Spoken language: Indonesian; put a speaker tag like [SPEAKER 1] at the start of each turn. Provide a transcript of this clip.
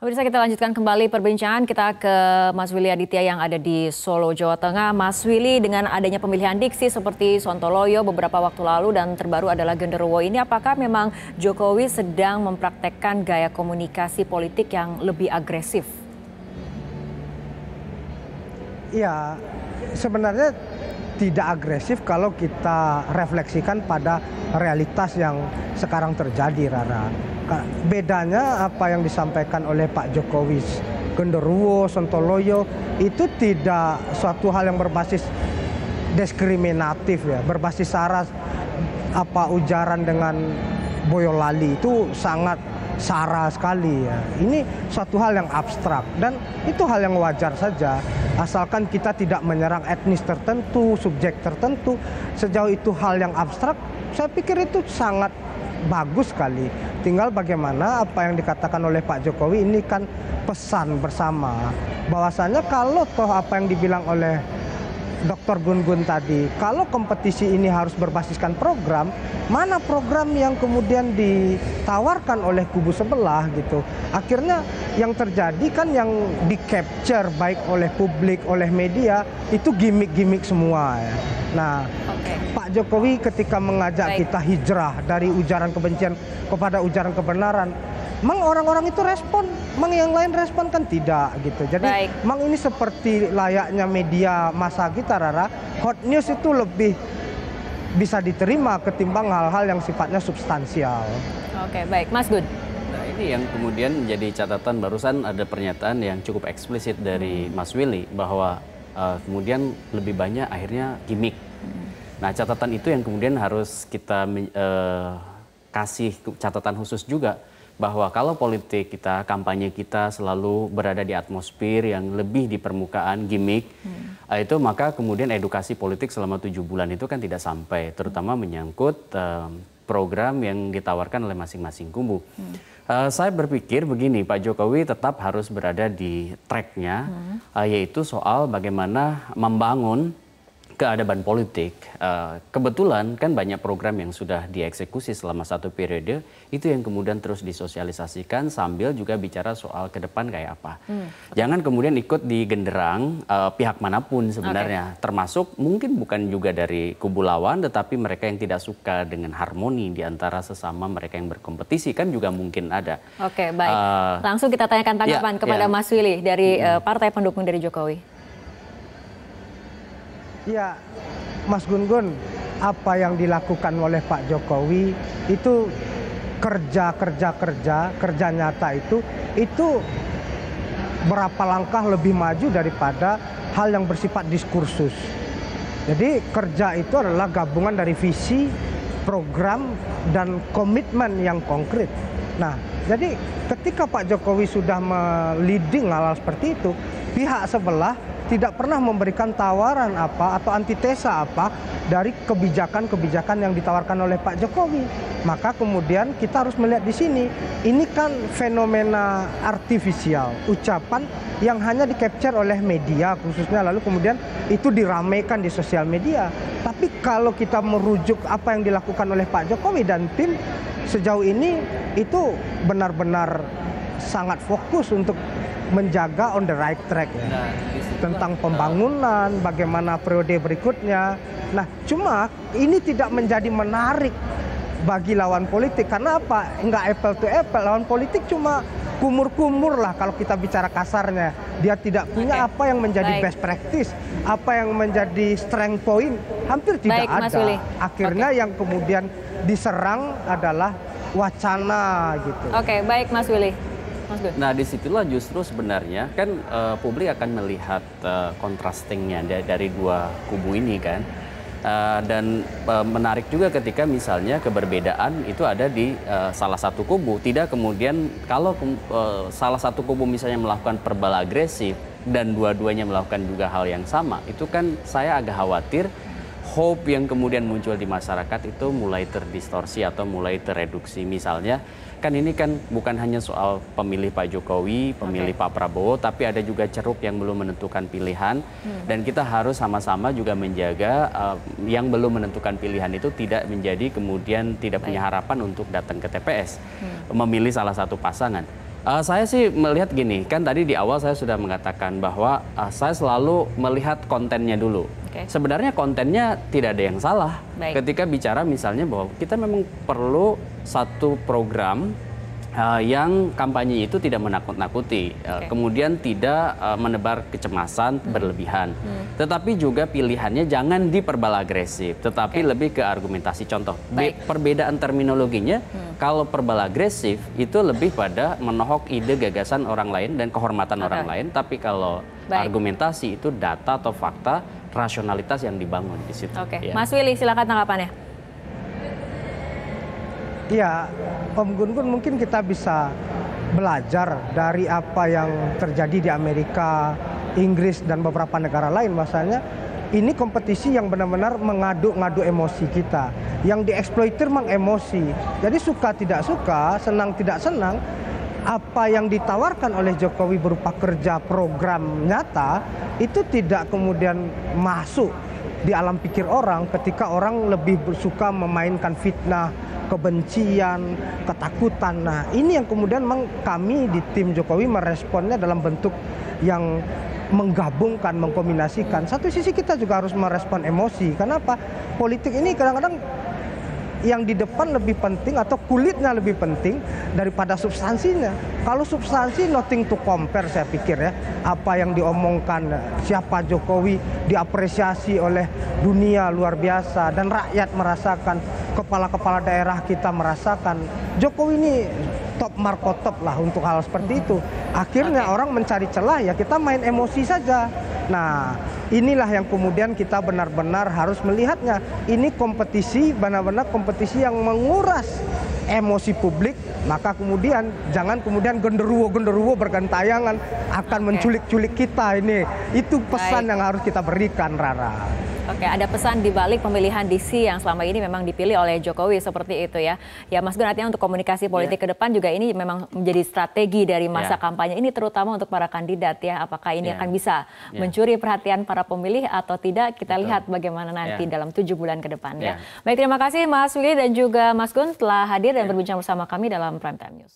[SPEAKER 1] Pemirsa, kita lanjutkan kembali perbincangan kita ke Mas Willy Aditya yang ada di Solo, Jawa Tengah. Mas Willy, dengan adanya pemilihan diksi seperti Sontoloyo beberapa waktu lalu dan terbaru adalah Genderuwo ini, apakah memang Jokowi sedang mempraktekkan gaya komunikasi politik yang lebih agresif?
[SPEAKER 2] Ya, sebenarnya tidak agresif kalau kita refleksikan pada realitas yang sekarang terjadi, Rara. Bedanya apa yang disampaikan oleh Pak Jokowi, Genderuwo, Sontoloyo, itu tidak suatu hal yang berbasis diskriminatif ya, berbasis sara, ujaran dengan Boyolali itu sangat sara sekali ya. Ini suatu hal yang abstrak dan itu hal yang wajar saja. Asalkan kita tidak menyerang etnis tertentu, subjek tertentu, sejauh itu hal yang abstrak, saya pikir itu sangat bagus sekali. Tinggal bagaimana apa yang dikatakan oleh Pak Jokowi ini kan pesan bersama. Bahwasanya kalau toh apa yang dibilang oleh Dr. Gun-Gun tadi, kalau kompetisi ini harus berbasiskan program, mana program yang kemudian ditawarkan oleh kubu sebelah gitu. Akhirnya yang terjadi kan yang di-capture baik oleh publik, oleh media, itu gimmick-gimmick semua ya. Nah, Pak Jokowi ketika mengajak kita hijrah dari ujaran kebencian kepada ujaran kebenaran, memang orang-orang itu respon, memang yang lain respon kan tidak gitu. Jadi memang ini seperti layaknya media massa kita, Rara. Hot news itu lebih bisa diterima ketimbang hal-hal yang sifatnya substansial.
[SPEAKER 1] Oke, baik, Mas Gun.
[SPEAKER 3] Nah, ini yang kemudian menjadi catatan, barusan ada pernyataan yang cukup eksplisit dari Mas Willy bahwa kemudian lebih banyak akhirnya gimmick. Nah, catatan itu yang kemudian harus kita kasih catatan khusus juga, bahwa kalau politik kita, kampanye kita selalu berada di atmosfer yang lebih di permukaan, gimmick, itu maka kemudian edukasi politik selama 7 bulan itu kan tidak sampai, terutama menyangkut program yang ditawarkan oleh masing-masing kubu. Saya berpikir begini, Pak Jokowi tetap harus berada di tracknya, yaitu soal bagaimana membangun keadaban politik. Kebetulan kan banyak program yang sudah dieksekusi selama 1 periode, itu yang kemudian terus disosialisasikan sambil juga bicara soal ke depan kayak apa. Jangan kemudian ikut di genderang pihak manapun sebenarnya, termasuk mungkin bukan juga dari kubu lawan, tetapi mereka yang tidak suka dengan harmoni di antara sesama mereka yang berkompetisi kan juga mungkin ada.
[SPEAKER 1] Oke, baik. Langsung kita tanyakan tanggapan kepada Mas Willy dari partai pendukung dari Jokowi.
[SPEAKER 2] Ya, Mas Gun-Gun, apa yang dilakukan oleh Pak Jokowi itu kerja nyata itu berapa langkah lebih maju daripada hal yang bersifat diskursus. Jadi kerja itu adalah gabungan dari visi, program, dan komitmen yang konkret. Nah, jadi ketika Pak Jokowi sudah meliding hal-hal seperti itu, pihak sebelah tidak pernah memberikan tawaran apa atau antitesa apa dari kebijakan-kebijakan yang ditawarkan oleh Pak Jokowi. Maka kemudian kita harus melihat di sini, ini kan fenomena artifisial, ucapan yang hanya di-capture oleh media khususnya, lalu kemudian itu diramaikan di sosial media. Tapi kalau kita merujuk apa yang dilakukan oleh Pak Jokowi dan tim sejauh ini, itu benar-benar sangat fokus untuk menjaga on the right track ya. Tentang pembangunan, bagaimana periode berikutnya. Nah, cuma ini tidak menjadi menarik bagi lawan politik. Karena apa? Enggak apple to apple. Lawan politik cuma kumur-kumur lah kalau kita bicara kasarnya. Dia tidak punya apa yang menjadi best practice, apa yang menjadi strength point, hampir tidak ada. Akhirnya yang kemudian diserang adalah wacana gitu.
[SPEAKER 1] Oke, baik Mas Willy.
[SPEAKER 3] Nah, disitulah justru sebenarnya kan publik akan melihat contrastingnya dari dua kubu ini kan. Dan menarik juga ketika misalnya keberbedaan itu ada di salah satu kubu. Tidak kemudian kalau salah satu kubu misalnya melakukan verbal agresif dan dua-duanya melakukan juga hal yang sama, itu kan saya agak khawatir hope yang kemudian muncul di masyarakat itu mulai terdistorsi atau mulai tereduksi. Misalnya kan ini kan bukan hanya soal pemilih Pak Jokowi, pemilih Pak Prabowo, tapi ada juga ceruk yang belum menentukan pilihan. Dan kita harus sama-sama juga menjaga yang belum menentukan pilihan itu tidak menjadi kemudian tidak punya harapan untuk datang ke TPS, memilih salah satu pasangan. Saya sih melihat gini, kan tadi di awal saya sudah mengatakan bahwa saya selalu melihat kontennya dulu. Sebenarnya kontennya tidak ada yang salah. Ketika bicara misalnya bahwa kita memang perlu satu program yang kampanye itu tidak menakut-nakuti, kemudian tidak menebar kecemasan berlebihan. Tetapi juga pilihannya jangan diperbal agresif, tetapi lebih ke argumentasi. Contoh, perbedaan terminologinya, kalau perbal agresif itu lebih pada menohok ide gagasan orang lain dan kehormatan orang lain, tapi kalau argumentasi itu data atau fakta, rasionalitas yang dibangun di situ.
[SPEAKER 1] Mas Willy, silakan tanggapannya.
[SPEAKER 2] Ya, Om Gun-Gun, mungkin kita bisa belajar dari apa yang terjadi di Amerika, Inggris, dan beberapa negara lain. Bahasanya ini kompetisi yang benar-benar mengadu-ngadu emosi kita. Yang dieksploitir memang emosi. Jadi suka tidak suka, senang tidak senang, apa yang ditawarkan oleh Jokowi berupa kerja program nyata, itu tidak kemudian masuk di alam pikir orang ketika orang lebih suka memainkan fitnah, kebencian, ketakutan. Nah, ini yang kemudian memang kami di tim Jokowi meresponnya dalam bentuk yang menggabungkan, mengkombinasikan. Satu sisi kita juga harus merespon emosi. Kenapa? Politik ini kadang-kadang yang di depan lebih penting atau kulitnya lebih penting daripada substansinya. Kalau substansi nothing to compare, saya pikir ya. Apa yang diomongkan siapa Jokowi diapresiasi oleh dunia luar biasa dan rakyat merasakan, kepala-kepala daerah kita merasakan. Jokowi ini top markotop lah untuk hal seperti itu. Akhirnya orang mencari celah, ya kita main emosi saja. Nah, inilah yang kemudian kita benar-benar harus melihatnya. Ini kompetisi, benar-benar kompetisi yang menguras emosi publik. Maka kemudian jangan kemudian genderuwo-genderuwo bergantayangan akan menculik-culik kita ini. Itu pesan yang harus kita berikan, Rara.
[SPEAKER 1] Oke, ada pesan di balik pemilihan diksi yang selama ini memang dipilih oleh Jokowi seperti itu ya. Ya Mas Gun, artinya untuk komunikasi politik ke depan juga ini memang menjadi strategi dari masa kampanye ini, terutama untuk para kandidat ya. Apakah ini akan bisa mencuri perhatian para pemilih atau tidak? Kita lihat bagaimana nanti dalam 7 bulan ke depan ya. Baik, terima kasih Mas Willy dan juga Mas Gun telah hadir dan berbincang bersama kami dalam Prime Time News.